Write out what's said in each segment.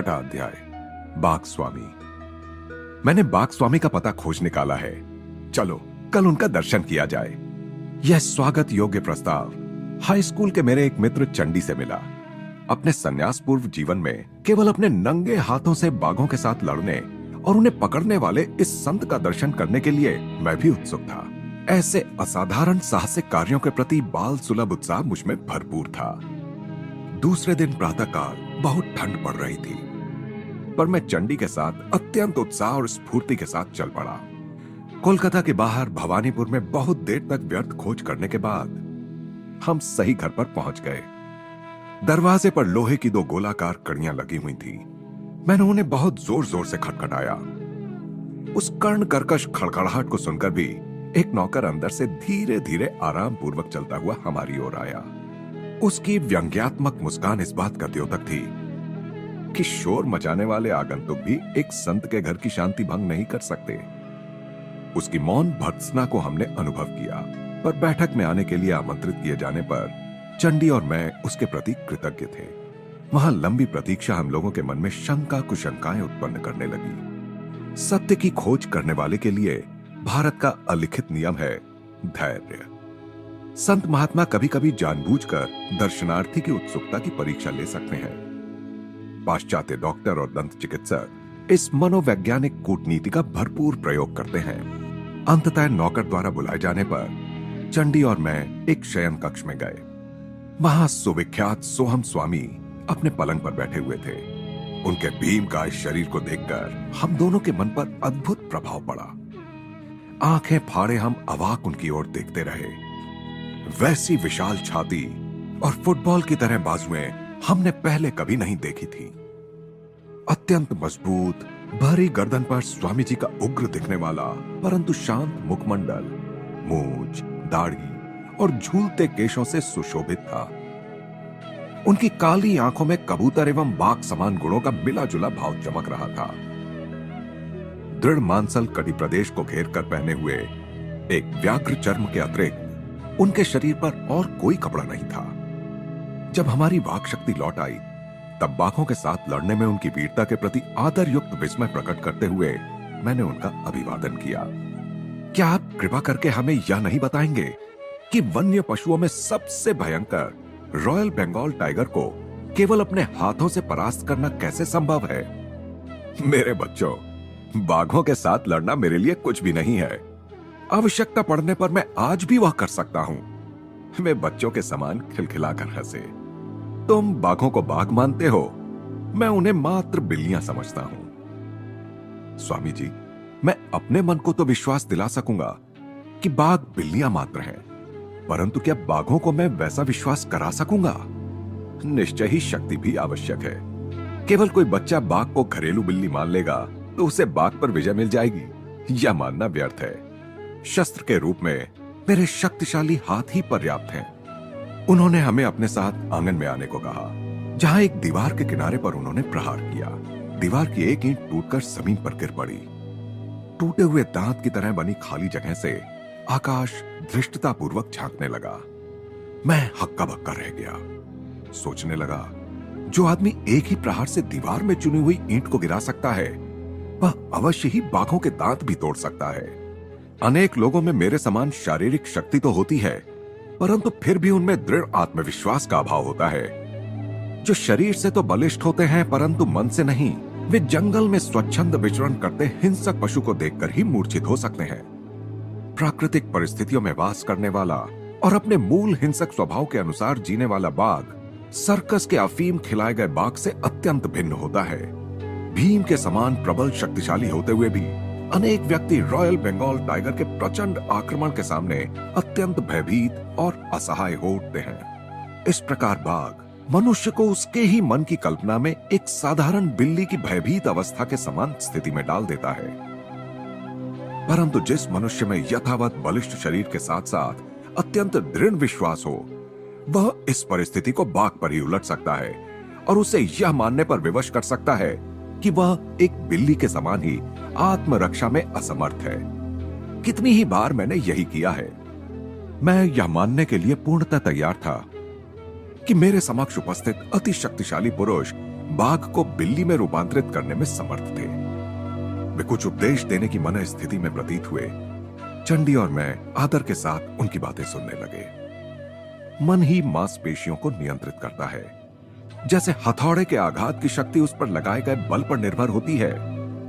छठा अध्याय, बाघ स्वामी। मैंने बाघ स्वामी का पता खोज निकाला है। चलो कल उनका दर्शन किया जाए। यह स्वागत योग्य प्रस्ताव हाई स्कूल के मेरे एक मित्र चंडी से मिला। अपने संन्यास पूर्व जीवन में केवल अपने नंगे हाथों से बाघों के साथ लड़ने और उन्हें पकड़ने वाले इस संत का दर्शन करने के लिए मैं भी उत्सुक था। ऐसे असाधारण साहसिक कार्यों के प्रति बाल सुलभ उत्साह मुझ में भरपूर था। दूसरे दिन प्रातःकाल बहुत ठंड पड़ रही थी, पर मैं चंडी के साथ अत्यंत उत्साह और स्फूर्ति के साथ चल पड़ा। कोलकाता के बाहर भवानीपुर में बहुत देर तक व्यर्थ खोज करने के बाद हम सही घर पर पहुंच गए। दरवाजे पर लोहे की दो गोलाकार कड़ियां लगी हुई थी। मैंने उन्हें बहुत जोर जोर से खटखटाया। उस कर्ण कर्कश खड़खड़ाहट को सुनकर भी एक नौकर अंदर से धीरे धीरे आराम पूर्वक चलता हुआ हमारी ओर आया। उसकी व्यंग्यात्मक मुस्कान इस बात का द्योतक थी कि शोर मचाने वाले आगंतुक भी एक संत के घर की शांति भंग नहीं कर सकते। उसकी मौन भर्त्सना को हमने अनुभव किया, पर बैठक में आने के लिए आमंत्रित किए जाने पर चंडी और मैं उसके प्रति कृतज्ञ थे। वहां लंबी प्रतीक्षा हम लोगों के मन में शंका कुशंकाएं उत्पन्न करने लगी। सत्य की खोज करने वाले के लिए भारत का अलिखित नियम है धैर्य। संत महात्मा कभी कभी जानबूझकर दर्शनार्थी की उत्सुकता की परीक्षा ले सकते हैं। पाश्चात्य डॉक्टर और दंत चिकित्सक इस मनोवैज्ञानिक कूटनीति का भरपूर प्रयोग करते हैं। अंततः नौकर द्वारा बुलाए जाने पर चंडी और मैं एक शयन कक्ष में गए। वहां सुविख्यात सोहम स्वामी अपने पलंग पर बैठे हुए थे। उनके भीमकाय शरीर को देखकर हम दोनों के मन पर अद्भुत प्रभाव पड़ा। आंखें फाड़े हम अवाक उनकी ओर देखते रहे। वैसी विशाल छाती और फुटबॉल की तरह बाजुएं हमने पहले कभी नहीं देखी थी। अत्यंत मजबूत भारी गर्दन पर स्वामी जी का उग्र दिखने वाला परंतु शांत मुखमंडल मूंछ, दाढ़ी और झूलते केशों से सुशोभित था। उनकी काली आंखों में कबूतर एवं बाघ समान गुणों का मिला जुला भाव चमक रहा था। दृढ़ मांसल कटी प्रदेश को घेर कर पहने हुए एक व्याघ्र चर्म के अतिरिक्त उनके शरीर पर और कोई कपड़ा नहीं था। जब हमारी वाक शक्ति लौट आई, तब बाघों के साथ लड़ने में उनकी वीरता के प्रति आदर युक्त विस्मय प्रकट करते हुए मैंने उनका अभिवादन किया। क्या आप कृपा करके हमें यह नहीं बताएंगे कि वन्य पशुओं में सबसे भयंकर रॉयल बंगाल टाइगर को केवल अपने हाथों से परास्त करना कैसे संभव है? मेरे बच्चों, बाघों के साथ लड़ना मेरे लिए कुछ भी नहीं है। आवश्यकता पड़ने पर मैं आज भी वह कर सकता हूं। वे बच्चों के समान खिलखिलाकर हंसे। तुम बाघों को बाघ मानते हो, मैं उन्हें मात्र बिल्लियां समझता हूं। स्वामी जी, मैं अपने मन को तो विश्वास दिला सकूंगा कि बाघ बिल्लियां मात्र हैं, परंतु क्या बाघों को मैं वैसा विश्वास करा सकूंगा? निश्चय ही शक्ति भी आवश्यक है। केवल कोई बच्चा बाघ को घरेलू बिल्ली मान लेगा तो उसे बाघ पर विजय मिल जाएगी, यह मानना व्यर्थ है। शस्त्र के रूप में मेरे शक्तिशाली हाथ ही पर्याप्त हैं। उन्होंने हमें अपने साथ आंगन में आने को कहा, जहां एक दीवार के किनारे पर उन्होंने प्रहार किया। दीवार की एक ईंट टूटकर जमीन पर गिर पड़ी। टूटे हुए दांत की तरह बनी खाली जगह से आकाश धृष्टता पूर्वक झांकने लगा। मैं हक्का बक्का रह गया। सोचने लगा, जो आदमी एक ही प्रहार से दीवार में चुनी हुई ईंट को गिरा सकता है, वह अवश्य ही बाघों के दांत भी तोड़ सकता है। अनेक लोगों में मेरे समान शारीरिक शक्ति तो होती है, परंतु फिर भी उनमें दृढ़ आत्मविश्वास का अभाव होता है। जो शरीर से तो बलिष्ठ होते हैं परंतु मन से नहीं, वे जंगल में स्वच्छंद विचरण करते हिंसक पशु को देखकर ही मूर्छित हो सकते हैं। प्राकृतिक परिस्थितियों में वास करने वाला और अपने मूल हिंसक स्वभाव के अनुसार जीने वाला बाघ सर्कस के अफीम खिलाए गए बाघ से अत्यंत भिन्न होता है। भीम के समान प्रबल शक्तिशाली होते हुए भी अनेक व्यक्ति रॉयल बंगाल टाइगर के प्रचंड आक्रमण के सामने अत्यंत भयभीत और असहाय हो उठते हैं। इस प्रकार बाघ मनुष्य को उसके ही मन की कल्पना में एक साधारण बिल्ली की भयभीत अवस्था के समान स्थिति में डाल देता है। परंतु जिस मनुष्य में यथावत बलिष्ठ शरीर के साथ साथ अत्यंत दृढ़ विश्वास हो, वह इस परिस्थिति को बाघ पर ही उलट सकता है और उसे यह मानने पर विवश कर सकता है कि वह एक बिल्ली के समान ही आत्मरक्षा में असमर्थ है। कितनी ही बार मैंने यही किया है। मैं यह मानने के लिए पूर्णतः तैयार था कि मेरे समक्ष उपस्थित अति शक्तिशाली पुरुष बाघ को बिल्ली में रूपांतरित करने में समर्थ थे। वे कुछ उपदेश देने की मन स्थिति में प्रतीत हुए। चंडी और मैं आदर के साथ उनकी बातें सुनने लगे। मन ही मांसपेशियों को नियंत्रित करता है। जैसे हथौड़े के आघात की शक्ति उस पर लगाए गए बल पर निर्भर होती है,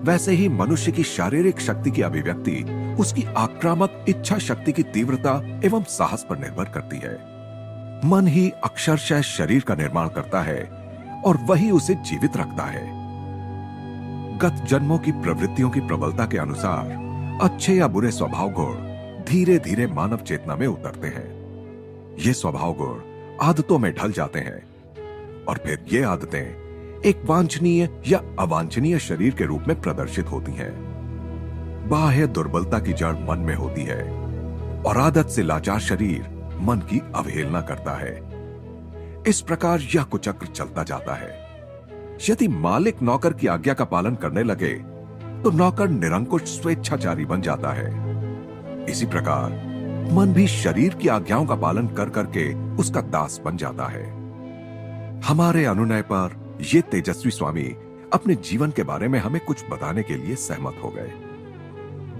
वैसे ही मनुष्य की शारीरिक शक्ति की अभिव्यक्ति उसकी आक्रामक इच्छा शक्ति की तीव्रता एवं साहस पर निर्भर करती है। मन ही अक्षरशः शरीर का निर्माण करता है और वही उसे जीवित रखता है। गत जन्मों की प्रवृत्तियों की प्रबलता के अनुसार अच्छे या बुरे स्वभाव गुण धीरे धीरे मानव चेतना में उतरते हैं। ये स्वभाव गुण आदतों में ढल जाते हैं और फिर ये आदतें एक वांछनीय या अवांछनीय शरीर के रूप में प्रदर्शित होती हैं। बाह्य दुर्बलता की जड़ मन में होती है और आदत से लाचार शरीर मन की अवहेलना करता है। इस प्रकार यह कुचक्र चलता जाता है। यदि मालिक नौकर की आज्ञा का पालन करने लगे तो नौकर निरंकुश स्वेच्छाचारी बन जाता है। इसी प्रकार मन भी शरीर की आज्ञाओं का पालन कर करके उसका दास बन जाता है। हमारे अनुनय पर ये तेजस्वी स्वामी अपने जीवन के बारे में हमें कुछ बताने के लिए सहमत हो गए।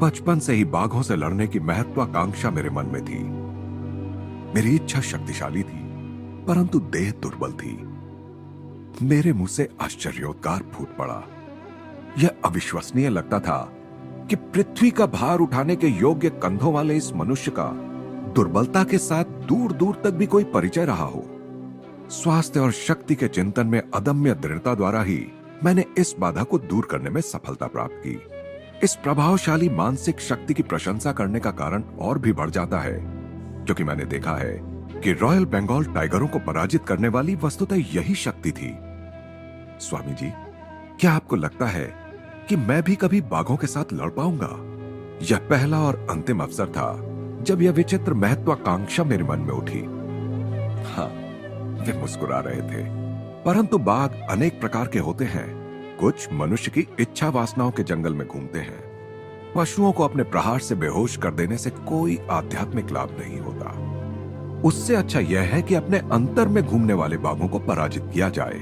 बचपन से ही बाघों से लड़ने की महत्वाकांक्षा मेरे मन में थी। मेरी इच्छा शक्तिशाली थी, परंतु देह दुर्बल थी। मेरे मुंह से आश्चर्योद्गार फूट पड़ा। यह अविश्वसनीय लगता था कि पृथ्वी का भार उठाने के योग्य कंधों वाले इस मनुष्य का दुर्बलता के साथ दूर दूर तक भी कोई परिचय रहा हो। स्वास्थ्य और शक्ति के चिंतन में अदम्य दृढ़ता द्वारा ही मैंने इस बाधा को दूर करने में सफलता प्राप्त की। इस प्रभावशाली मानसिक शक्ति की प्रशंसा करने का कारण और भी बढ़ जाता है, क्योंकि मैंने देखा है कि रॉयल बंगाल टाइगरों को पराजित करने वाली वस्तुतः यही शक्ति थी। स्वामी जी, क्या आपको लगता है कि मैं भी कभी बाघों के साथ लड़ पाऊंगा? यह पहला और अंतिम अवसर था जब यह विचित्र महत्वाकांक्षा मेरे मन में उठी। हाँ, वे मुस्कुरा रहे थे। परंतु बाघ अनेक प्रकार के होते हैं। कुछ मनुष्य की इच्छा वासनाओं के जंगल में घूमते हैं। पशुओं को अपने प्रहार से बेहोश कर देने से कोई आध्यात्मिक लाभ नहीं होता। उससे अच्छा यह है कि अपने अंतर में घूमने वाले बाघों को पराजित किया जाए।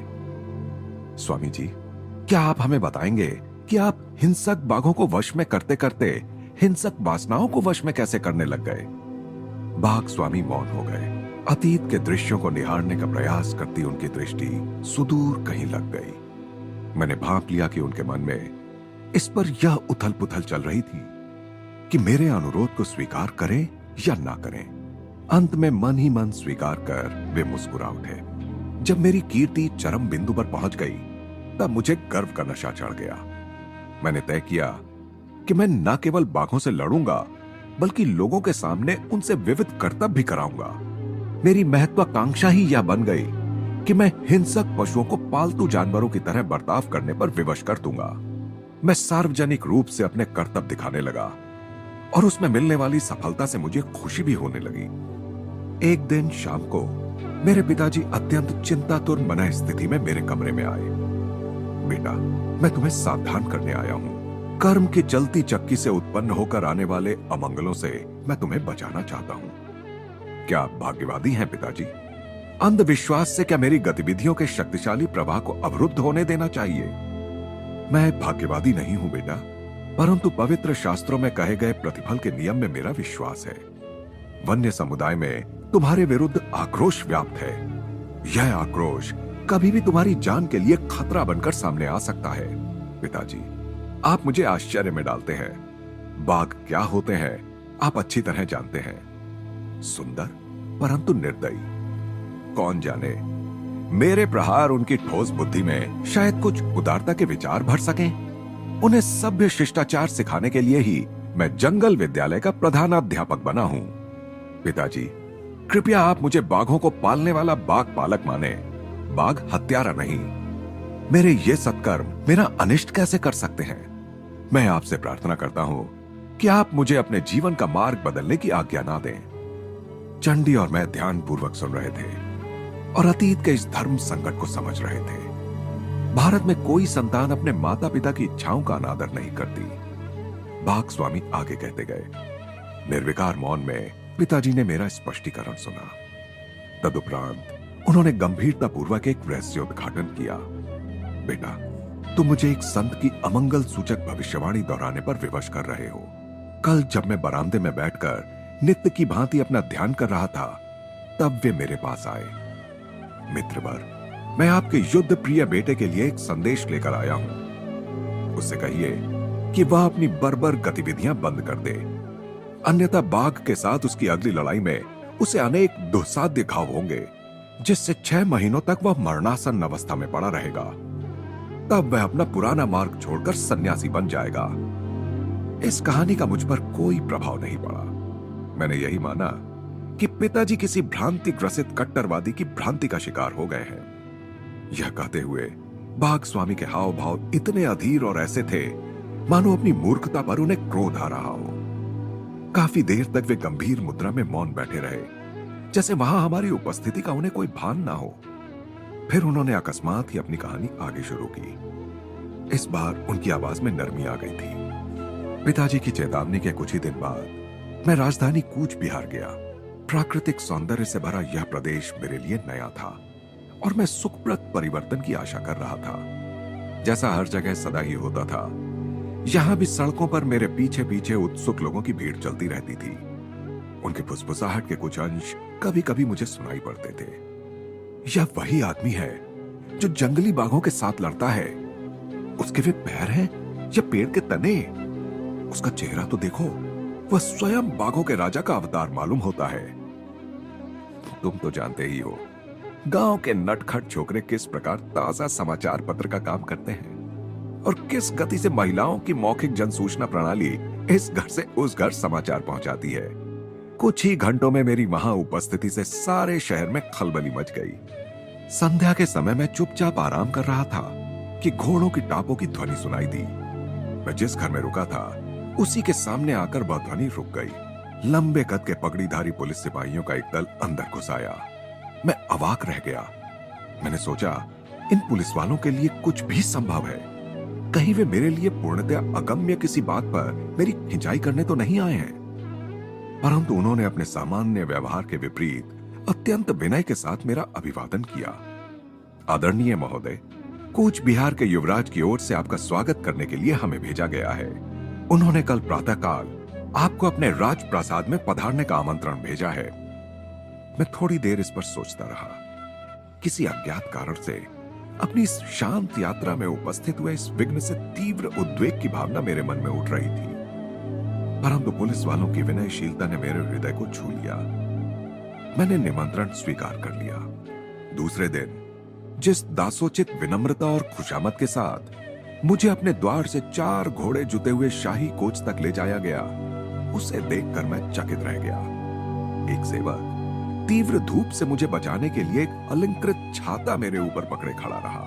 स्वामी जी, क्या आप हमें बताएंगे कि आप हिंसक बाघों को वश में करते करते हिंसक वासनाओं को वश में कैसे करने लग गए? बाघ स्वामी मौन हो गए। अतीत के दृश्यों को निहारने का प्रयास करती उनकी दृष्टि सुदूर कहीं लग गई। मैंने भांप लिया कि उनके मन में इस पर यह उथल पुथल चल रही थी कि मेरे अनुरोध को स्वीकार करें या ना करें। अंत में मन ही मन स्वीकार कर वे मुस्कुरा उठे। जब मेरी कीर्ति चरम बिंदु पर पहुंच गई, तब मुझे गर्व का नशा चढ़ गया। मैंने तय किया कि मैं न केवल बाघों से लड़ूंगा, बल्कि लोगों के सामने उनसे विविध कर्तव्य भी कराऊंगा। मेरी महत्वाकांक्षा ही यह बन गई कि मैं हिंसक पशुओं को पालतू जानवरों की तरह बर्ताव करने पर विवश कर दूंगा। मैं सार्वजनिक रूप से अपने कर्तव्य दिखाने लगा और उसमें मिलने वाली सफलता से मुझे खुशी भी होने लगी। एक दिन शाम को मेरे पिताजी अत्यंत चिंतातुर मन स्थिति में मेरे कमरे में आए। बेटा, मैं तुम्हें सावधान करने आया हूं। कर्म की चलती चक्की से उत्पन्न होकर आने वाले अमंगलों से मैं तुम्हें बचाना चाहता हूं। क्या आप भाग्यवादी हैं पिताजी? अंधविश्वास से क्या मेरी गतिविधियों के शक्तिशाली प्रवाह को अवरुद्ध होने देना चाहिए? मैं भाग्यवादी नहीं हूं बेटा, परंतु पवित्र शास्त्रों में कहे गए प्रतिफल के नियम में मेरा विश्वास है। वन्य समुदाय में तुम्हारे विरुद्ध आक्रोश व्याप्त है। यह आक्रोश कभी भी तुम्हारी जान के लिए खतरा बनकर सामने आ सकता है। पिताजी, आप मुझे आश्चर्य में डालते हैं। बाघ क्या होते हैं आप अच्छी तरह जानते हैं। सुंदर परंतु निर्दयी। कौन जाने, मेरे प्रहार उनकी ठोस बुद्धि में शायद कुछ उदारता के विचार भर सकें। उन्हें सभ्य शिष्टाचार सिखाने के लिए ही मैं जंगल विद्यालय का प्रधानाध्यापक बना हूं। पिताजी, कृपया आप मुझे बाघों को पालने वाला बाघ पालक माने, बाघ हत्यारा नहीं। मेरे ये सत्कर्म मेरा अनिष्ट कैसे कर सकते हैं? मैं आपसे प्रार्थना करता हूं कि आप मुझे अपने जीवन का मार्ग बदलने की आज्ञा ना दें। चंडी और मैं ध्यानपूर्वक सुन रहे थे और अतीत के इस धर्म संकट को समझ रहे थे। भारत में कोई संतान अपने माता पिता की इच्छाओं का अनादर नहीं करती। बाघ स्वामी आगे कहते गए। निर्विकार मौन में पिताजी ने मेरा स्पष्टीकरण सुना। तदुपरांत उन्होंने गंभीरता पूर्वक एक रहस्योद्घाटन किया। बेटा, तुम मुझे एक संत की अमंगल सूचक भविष्यवाणी दोहराने पर विवश कर रहे हो। कल जब मैं बरामदे में बैठकर नित्य की भांति अपना ध्यान कर रहा था, तब वे मेरे पास आए। मित्रवर, मैं आपके युद्ध प्रिय बेटे के लिए एक संदेश लेकर आया हूं। उससे कहिए कि वह अपनी बर्बर गतिविधियां बंद कर दे, अन्यथा बाघ के साथ उसकी अगली लड़ाई में उसे अनेक दुस्साध्य घाव होंगे, जिससे 6 महीनों तक वह मरणासन अवस्था में पड़ा रहेगा। तब वह अपना पुराना मार्ग छोड़कर सन्यासी बन जाएगा। इस कहानी का मुझ पर कोई प्रभाव नहीं पड़ा। मैंने यही माना कि पिताजी किसी भ्रांति ग्रसित कट्टरवादी की भ्रांति का शिकार हो गए हैं। यह कहते हुए बाघ स्वामी के हाव भाव इतने अधीर और ऐसे थे मानो अपनी मूर्खता पर उन्हें क्रोध आ रहा हो। काफी देर तक वे गंभीर मुद्रा में मौन बैठे रहे, जैसे वहां हमारी उपस्थिति का उन्हें कोई भान ना हो। फिर उन्होंने अकस्मात ही अपनी कहानी आगे शुरू की। इस बार उनकी आवाज में नरमी आ गई थी। पिताजी की चेतावनी के कुछ ही दिन बाद मैं राजधानी कूच बिहार गया। प्राकृतिक सौंदर्य से भरा यह प्रदेश मेरे लिए नया था और मैं सुखप्रद परिवर्तन की आशा कर रहा था। जैसा हर जगह सदा ही होता था, यहां भी सड़कों पर मेरे पीछे पीछे उत्सुक लोगों की भीड़ चलती रहती थी। उनके फुसफुसाहट के कुछ अंश कभी कभी मुझे सुनाई पड़ते थे। यह वही आदमी है जो जंगली बाघों के साथ लड़ता है। उसके वे पैर हैं या पेड़ के तने? उसका चेहरा तो देखो, वह स्वयं बाघों के राजा का अवतार मालूम होता है। तुम तो जानते ही हो, गांव के नटखट छोकरे किस प्रकार ताजा समाचार पत्र का काम करते हैं और किस गति से महिलाओं की मौखिक जनसूचना प्रणाली इस घर से उस घर समाचार पहुंचाती है। कुछ ही घंटों में मेरी वहां उपस्थिति से सारे शहर में खलबली मच गई। संध्या के समय मैं चुपचाप आराम कर रहा था कि घोड़ों की टापों की ध्वनि सुनाई दी। मैं जिस घर में रुका था उसी के सामने आकर वह ध्वनि रुक गई। लंबे कद के पगड़ीधारी पुलिस सिपाहियों का एक दल अंदर घुस आया। मैं अवाक रह गया। मैंने सोचा, इन पुलिस वालों के लिए कुछ भी संभव है। कहीं वे मेरे लिए पूर्णतः अगम्य किसी बात पर मेरी खिंचाई करने तो नहीं आए हैं। परंतु उन्होंने अपने सामान्य व्यवहार के विपरीत अत्यंत विनय के साथ मेरा अभिवादन किया। आदरणीय महोदय, कूच बिहार के युवराज की ओर से आपका स्वागत करने के लिए हमें भेजा गया है। उन्होंने कल प्रातःकाल आपको अपने राजप्रासाद में पधारने का आमंत्रण भेजा है। मैं थोड़ी देर इस पर सोचता रहा। किसी अज्ञात कारण से अपनी इस शांत यात्रा में उपस्थित हुए इस विघ्न से तीव्र उद्वेग की भावना मेरे मन में उठ रही थी। परंतु पुलिस वालों की विनयशीलता ने मेरे हृदय को छू लिया। मैंने निमंत्रण स्वीकार कर लिया। दूसरे दिन जिस दासोचित विनम्रता और खुशामद के साथ मुझे अपने द्वार से 4 घोड़े जुते हुए शाही कोच तक ले जाया गया, उसे देखकर मैं चकित रह गया। एक सेवक तीव्र धूप से मुझे बचाने के लिए एक अलंकृत छाता मेरे ऊपर पकड़े खड़ा रहा।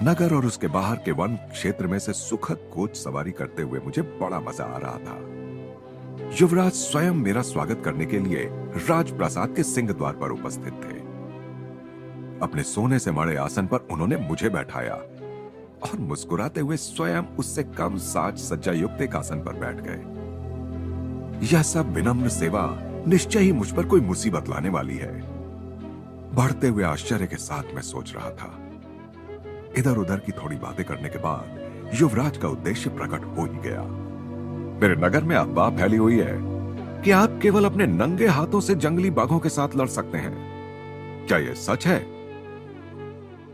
नगर और उसके बाहर के वन क्षेत्र में से सुखद कोच सवारी करते हुए मुझे बड़ा मजा आ रहा था। युवराज स्वयं मेरा स्वागत करने के लिए राजप्रासाद के सिंह द्वार पर उपस्थित थे। अपने सोने से मढ़े आसन पर उन्होंने मुझे बैठाया और मुस्कुराते हुए स्वयं उससे कम साज सज्जा युक्त एक आसन पर बैठ गए। यह सब विनम्र सेवा निश्चय ही मुझ पर कोई मुसीबत लाने वाली है। बढ़ते हुए आश्चर्य के साथ मैं सोच रहा था। इधर उधर की थोड़ी बातें करने के बाद युवराज का उद्देश्य प्रकट हो ही गया। मेरे नगर में अफवाह फैली हुई है कि आप केवल अपने नंगे हाथों से जंगली बाघों के साथ लड़ सकते हैं। क्या यह सच है?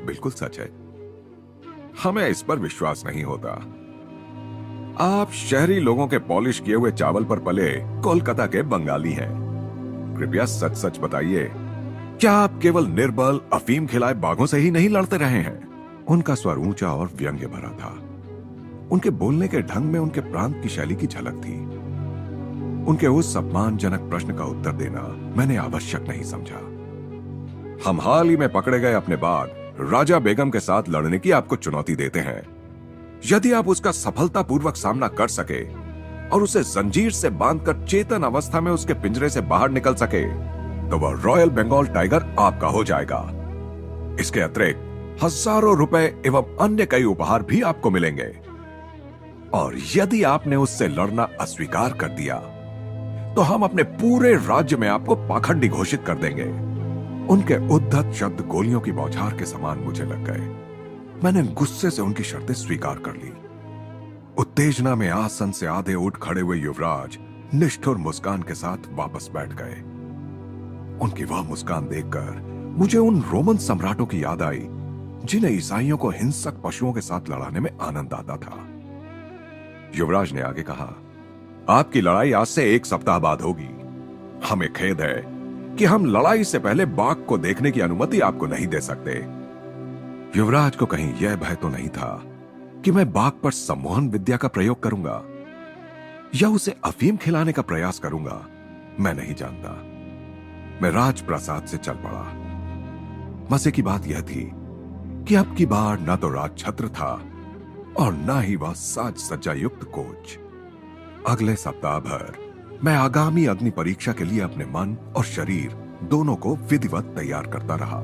बिल्कुल सच है। हमें इस पर विश्वास नहीं होता। आप शहरी लोगों के पॉलिश किए हुए चावल पर पले कोलकाता के बंगाली हैं। कृपया सच सच बताइए, क्या आप केवल निर्बल अफीम खिलाए बाघों से ही नहीं लड़ते रहे हैं? उनका स्वर ऊंचा और व्यंग्य भरा था। उनके बोलने के ढंग में उनके प्रांत की शैली की झलक थी। उनके उस सम्मानजनक प्रश्न का उत्तर देना मैंने आवश्यक नहीं समझा। हम हाल ही में पकड़े गए अपने बाघ राजा बेगम के साथ लड़ने की आपको चुनौती देते हैं। यदि आप उसका सफलतापूर्वक सामना कर सके और उसे जंजीर से बांधकर चेतन अवस्था में उसके पिंजरे से बाहर निकल सके, तो वह रॉयल बंगाल टाइगर आपका हो जाएगा। इसके अतिरिक्त हजारों रुपए एवं अन्य कई उपहार भी आपको मिलेंगे। और यदि आपने उससे लड़ना अस्वीकार कर दिया, तो हम अपने पूरे राज्य में आपको पाखंडी घोषित कर देंगे। उनके उद्धत शब्द गोलियों की बौछार के समान मुझे लग गए। मैंने गुस्से से उनकी शर्तें स्वीकार कर ली। उत्तेजना में आसन से आधे उठ खड़े हुए युवराज निष्ठुर मुस्कान के साथ वापस बैठ गए। उनकी वह मुस्कान देखकर मुझे उन रोमन सम्राटों की याद आई जिन्हें ईसाइयों को हिंसक पशुओं के साथ लड़ाने में आनंद आता था। युवराज ने आगे कहा, आपकी लड़ाई आज से 1 सप्ताह बाद होगी। हमें खेद है कि हम लड़ाई से पहले बाघ को देखने की अनुमति आपको नहीं दे सकते। युवराज को कहीं यह भय तो नहीं था कि मैं बाघ पर सम्मोहन विद्या का प्रयोग करूंगा या उसे अफीम खिलाने का प्रयास करूंगा, मैं नहीं जानता। मैं राजप्रासाद से चल पड़ा। मजे की बात यह थी कि अब की बार न तो राजछत्र था और न ही वह साज सज्जा युक्त कोच। अगले सप्ताह भर मैं आगामी अग्नि परीक्षा के लिए अपने मन और शरीर दोनों को विधिवत तैयार करता रहा।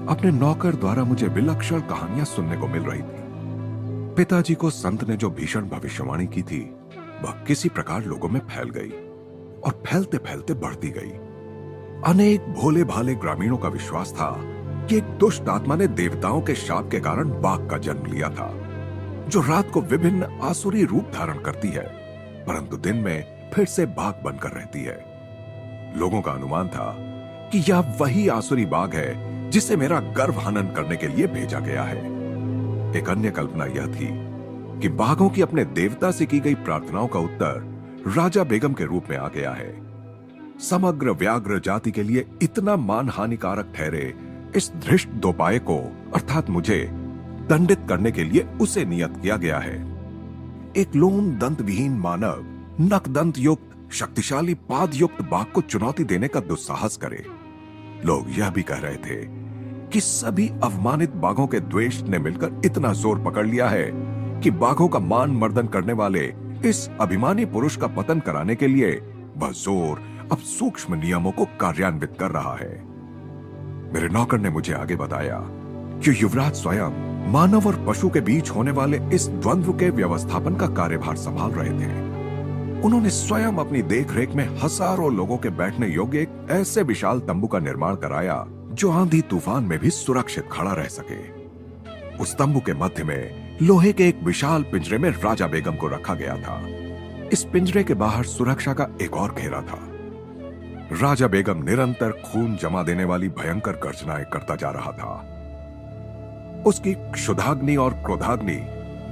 अपने नौकर द्वारा मुझे विलक्षण कहानियां सुनने को मिल रही थी। पिताजी को संत ने जो भीषण भविष्यवाणी की थी वह किसी प्रकार लोगों में फैल गई और फैलते फैलते बढ़ती गई। अनेक भोले भाले ग्रामीणों का विश्वास था कि एक दुष्ट आत्मा ने देवताओं के शाप के कारण बाघ का जन्म लिया था, जो रात को विभिन्न आसुरी रूप धारण करती है परंतु दिन में फिर से बाघ बनकर रहती है। लोगों का अनुमान था कि यह वही आसुरी बाघ है जिसे मेरा गर्भ हनन करने के लिए भेजा गया है। एक अन्य कल्पना यह थी कि बाघों की अपने देवता से की गई प्रार्थनाओं का उत्तर राजा बेगम के रूप में आ गया है। समग्र व्याघ्र जाति के लिए इतना मान हानिकारक ठहरे इस धृष्ट दोपाय को अर्थात मुझे दंडित करने के लिए उसे नियत किया गया है। एक लोम दंत विहीन मानव नक दंत युक्त शक्तिशाली पाद युक्त बाघ को चुनौती देने का दुस्साहस करे। लोग यह भी कह रहे थे कि सभी अवमानित बाघों के द्वेष ने मिलकर इतना जोर पकड़ लिया है कि बाघों का मान मर्दन करने वाले इस अभिमानी पुरुष का पतन कराने के लिए वह जोर अब सूक्ष्म नियमों को कार्यान्वित कर रहा है। मेरे नौकर ने मुझे आगे बताया कि युवराज स्वयं मानव और पशु के बीच होने वाले इस द्वंद्व के व्यवस्थापन का कार्यभार संभाल रहे थे। उन्होंने स्वयं अपनी देखरेख में हजारों लोगों के बैठने योग्य एक ऐसे विशाल तंबू का निर्माण कराया जो आंधी तूफान में भी सुरक्षित खड़ा रह सके। उस तंबू के मध्य में लोहे के एक विशाल पिंजरे में राजा बेगम को रखा गया था। इस पिंजरे के बाहर सुरक्षा का एक और घेरा था। राजा बेगम निरंतर खून जमा देने वाली भयंकर गर्जनाएं करता जा रहा था। उसकी क्षुधाग्नि और क्रोधाग्नि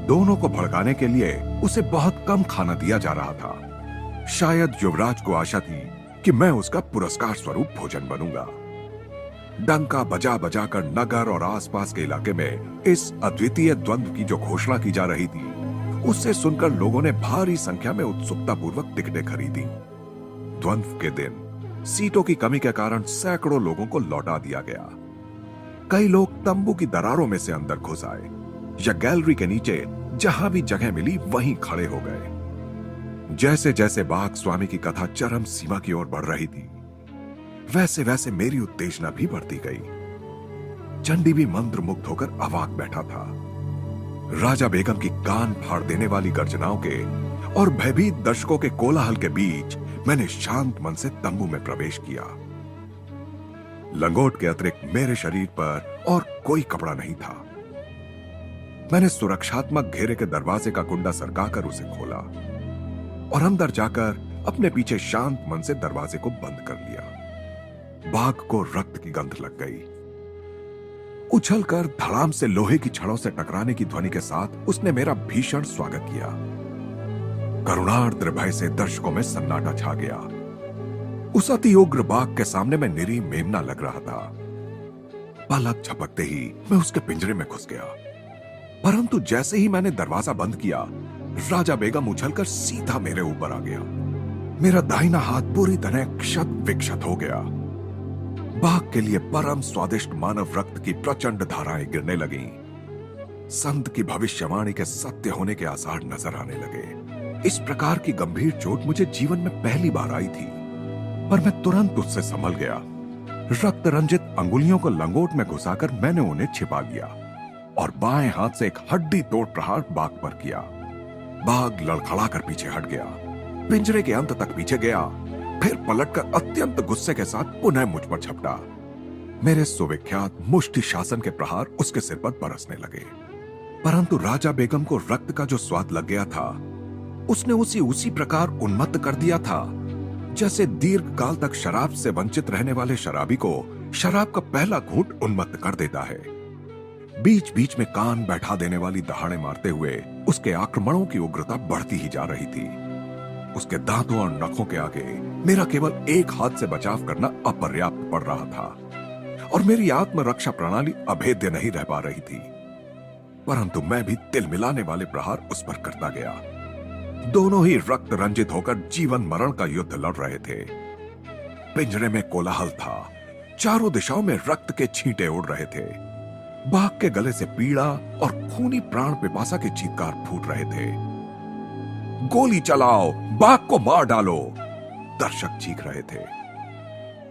दोनों को भड़काने के लिए उसे बहुत कम खाना दिया जा रहा था। शायद युवराज को आशा थी कि मैं उसका पुरस्कार स्वरूप भोजन बनूंगा। डंका बजा बजा कर नगर और आसपास के इलाके में इस अद्वितीय द्वंद्व की जो घोषणा की जा रही थी उससे सुनकर लोगों ने भारी संख्या में उत्सुकता पूर्वक टिकटें खरीदी। द्वंद्व के दिन सीटों की कमी के कारण सैकड़ों लोगों को लौटा दिया गया। कई लोग तंबू की दरारों में से अंदर घुस आए या गैलरी के नीचे जहां भी जगह मिली वहीं खड़े हो गए। जैसे जैसे बाघ स्वामी की कथा चरम सीमा की ओर बढ़ रही थी वैसे वैसे मेरी उत्तेजना भी बढ़ती गई। चंडी भी मंत्रमुग्ध होकर अवाक बैठा था। राजा बेगम की कान फाड़ देने वाली गर्जनाओं के और भयभीत दर्शकों के कोलाहल के बीच मैंने शांत मन से तंबू में प्रवेश किया। लंगोट के अतिरिक्त मेरे शरीर पर और कोई कपड़ा नहीं था। मैंने सुरक्षात्मक घेरे के दरवाजे का कुंडा सरकाकर उसे खोला और अंदर जाकर अपने पीछे शांत मन से दरवाजे को बंद कर लिया। बाघ को रक्त की गंध लग गई। उछलकर धड़ाम से लोहे की छड़ों से टकराने की ध्वनि के साथ उसने मेरा भीषण स्वागत किया। करुणार्द्र भय से दर्शकों में सन्नाटा छा गया। उस अति उग्र बाघ के सामने मैं निरी मेमना लग रहा था। पलक झपकते ही मैं उसके पिंजरे में घुस गया, परंतु जैसे ही मैंने दरवाजा बंद किया राजा बेगम उछलकर सीधा मेरे ऊपर आ गया। मेरा दाहिना हाथ पूरी तरह क्षत विक्षत हो गया। बाघ के लिए परम स्वादिष्ट मानव रक्त की प्रचंड धाराएं गिरने लगीं। संत की भविष्यवाणी के सत्य होने के आसार नजर आने लगे। इस प्रकार की गंभीर चोट मुझे जीवन में पहली बार आई थी, पर मैं तुरंत उससे संभल गया। रक्त रंजित अंगुलियों को लंगोट में घुसाकर मैंने उन्हें छिपा लिया और बाएं हाथ से एक हड्डी तोड़ प्रहार बाघ पर किया। बाघ लड़खड़ाकर पीछे हट गया, पिंजरे के अंत तक पीछे गया, फिर पलटकर अत्यंत गुस्से के साथ पुनः मुझ पर झपटा। मेरे सुविख्यात मुष्टि शासन के प्रहार उसके सिर पर बरसने लगे। परंतु राजा बेगम को रक्त का जो स्वाद लग गया था, उसने उसी प्रकार उन्मत्त कर दिया था जैसे दीर्घ काल तक शराब से वंचित रहने वाले शराबी को शराब का पहला घूंट उन्मत्त कर देता है। बीच बीच में कान बैठा देने वाली दहाड़े मारते हुए उसके आक्रमणों की उग्रता बढ़ती ही जा रही थी। उसके दांतों और नखों के आगे मेरा केवल एक हाथ से बचाव करना अपर्याप्त पड़ रहा था और मेरी आत्मरक्षा प्रणाली अभेद्य नहीं रह पा रही थी। परंतु मैं भी तिल मिलाने वाले प्रहार उस पर करता गया। दोनों ही रक्त रंजित होकर जीवन मरण का युद्ध लड़ रहे थे। पिंजरे में कोलाहल था, चारों दिशाओं में रक्त के छींटे उड़ रहे थे। बाघ के गले से पीड़ा और खूनी प्राण पिपासा के चीत्कार फूट रहे थे। गोली चलाओ, बाघ को मार डालो, दर्शक चीख रहे थे।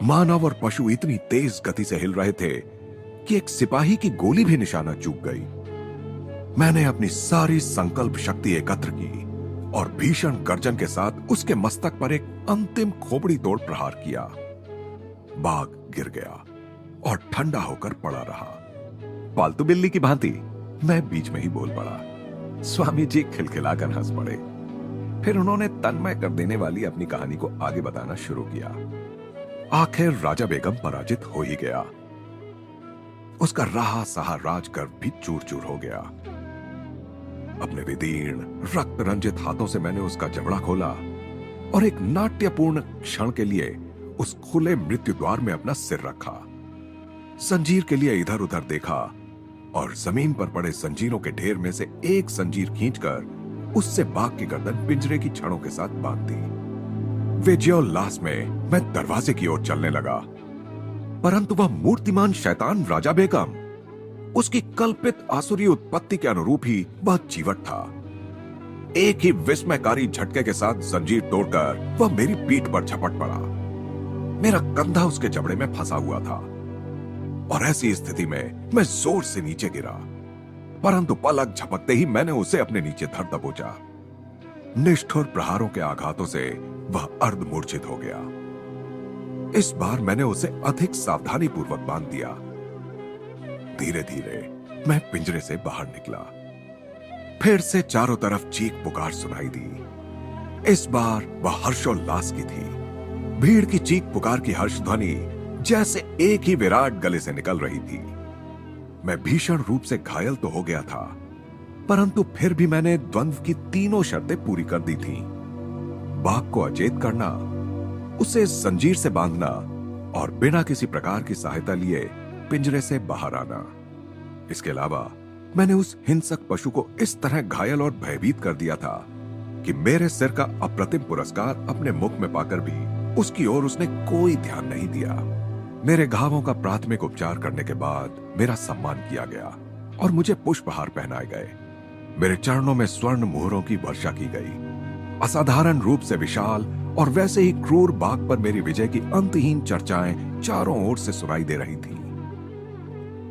मानव और पशु इतनी तेज गति से हिल रहे थे कि एक सिपाही की गोली भी निशाना चूक गई। मैंने अपनी सारी संकल्प शक्ति एकत्र की और भीषण गर्जन के साथ उसके मस्तक पर एक अंतिम खोपड़ी तोड़ प्रहार किया। बाघ गिर गया और ठंडा होकर पड़ा रहा। पालतू बिल्ली की भांति मैं बीच में ही बोल पड़ा। स्वामी जी खिलखिलाकर हंस पड़े। फिर उन्होंने तन्मय कर देने वाली अपनी कहानी को आगे बताना शुरू किया। आखिर राजा बेगम पराजित हो ही गया। उसका रहा सहा राजगर्व भी चूर चूर हो गया। अपने विदीर्ण रक्त रंजित हाथों से मैंने उसका जबड़ा खोला और एक नाट्यपूर्ण क्षण के लिए उस खुले मृत्यु द्वार में अपना सिर रखा। जंजीर के लिए इधर उधर देखा और जमीन पर पड़े जंजीरों के ढेर में से एक जंजीर खींचकर उससे बाघ की गर्दन पिंजरे की छड़ों के साथ बांध दी। विजयोल्लास में मैं दरवाजे की ओर चलने लगा, परंतु वह मूर्तिमान शैतान राजा बेगम उसकी कल्पित आसुरी उत्पत्ति के अनुरूप ही वह जीवट था। एक ही विस्मयकारी झटके के साथ जंजीर तोड़कर वह मेरी पीठ पर झपट पड़ा। मेरा कंधा उसके जबड़े में फंसा हुआ था और ऐसी स्थिति में मैं जोर से नीचे गिरा, परंतु पलक झपकते ही मैंने उसे अपने नीचे धर दबोचा। निष्ठुर प्रहारों के आघातों से वह अर्धमूर्छित हो गया। इस बार मैंने उसे अधिक सावधानी पूर्वक बांध दिया। धीरे धीरे मैं पिंजरे से बाहर निकला। फिर से चारों तरफ चीख पुकार सुनाई दी। इस बार वह हर्षोल्लास की थी। भीड़ की चीख पुकार की हर्ष ध्वनि जैसे एक ही विराट गले से निकल रही थी। मैं भीषण रूप से घायल तो हो गया था, परंतु फिर भी मैंने द्वंद्व की तीनों शर्तें पूरी कर दी थीं। बाघ को अचेत करना, उसे जंजीर से बांधना और बिना किसी प्रकार की सहायता लिए पिंजरे से बाहर आना। इसके अलावा मैंने उस हिंसक पशु को इस तरह घायल और भयभीत कर दिया था कि मेरे सिर का अप्रतिम पुरस्कार अपने मुख में पाकर भी उसकी ओर उसने कोई ध्यान नहीं दिया। मेरे घावों का प्राथमिक उपचार करने के बाद मेरा सम्मान किया गया और मुझे पुष्पहार पहनाए गए। मेरे चरणों में स्वर्ण मोहरों की वर्षा की गई। असाधारण रूप से विशाल और वैसे ही क्रूर बाघ पर मेरी विजय की अंतहीन चर्चाएं चारों ओर से सुनाई दे रही थीं।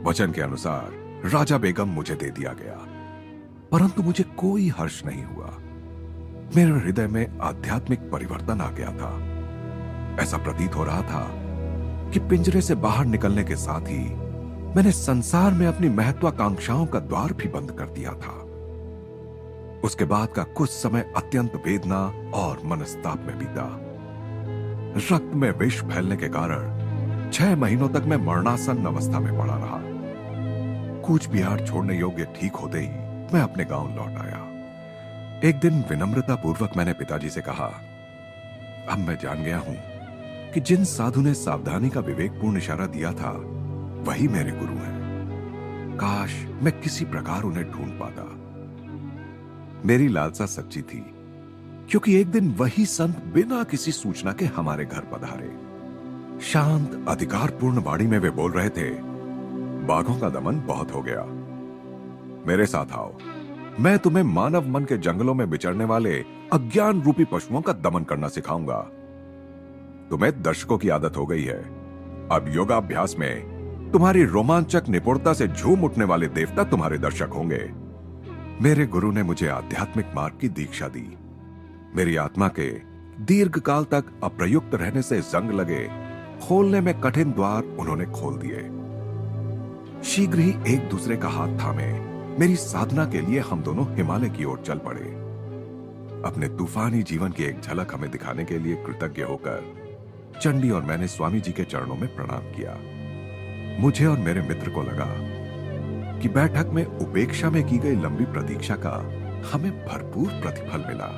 वचन के अनुसार राजा बेगम मुझे दे दिया गया, परंतु मुझे कोई हर्ष नहीं हुआ। मेरे हृदय में आध्यात्मिक परिवर्तन आ गया था। ऐसा प्रतीत हो रहा था कि पिंजरे से बाहर निकलने के साथ ही मैंने संसार में अपनी महत्वाकांक्षाओं का द्वार भी बंद कर दिया था। उसके बाद का कुछ समय अत्यंत वेदना और मनस्ताप में बीता। रक्त में विष फैलने के कारण 6 महीनों तक मैं मरणासन अवस्था में पड़ा रहा। कूच बिहार छोड़ने योग्य ठीक होते ही मैं अपने गांव लौट आया। एक दिन विनम्रता पूर्वक मैंने पिताजी से कहा, अब मैं जान गया हूं कि जिन साधु ने सावधानी का विवेकपूर्ण इशारा दिया था वही मेरे गुरु हैं। काश मैं किसी प्रकार उन्हें ढूंढ पाता। मेरी लालसा सच्ची थी, क्योंकि एक दिन वही संत बिना किसी सूचना के हमारे घर पधारे। शांत अधिकारपूर्ण वाणी में वे बोल रहे थे, बाघों का दमन बहुत हो गया, मेरे साथ आओ, मैं तुम्हें मानव मन के जंगलों में विचरने वाले अज्ञान रूपी पशुओं का दमन करना सिखाऊंगा। तुम्हें दर्शकों की आदत हो गई है, अब योगाभ्यास में तुम्हारी रोमांचक निपुणता से झूम उठने वाले देवता तुम्हारे दर्शक होंगे। मेरे गुरु ने मुझे आध्यात्मिक मार्ग की दीक्षा दी। मेरी आत्मा के दीर्घ काल तक अप्रयुक्त रहने से जंग लगे खोलने में कठिन द्वार उन्होंने खोल दिए। शीघ्र ही एक दूसरे का हाथ थामे मेरी साधना के लिए हम दोनों हिमालय की ओर चल पड़े। अपने तूफानी जीवन की एक झलक हमें दिखाने के लिए कृतज्ञ होकर चंडी और मैंने स्वामी जी के चरणों में प्रणाम किया। मुझे और मेरे मित्र को लगा कि बैठक में उपेक्षा में की गई लंबी प्रतीक्षा का हमें भरपूर प्रतिफल मिला।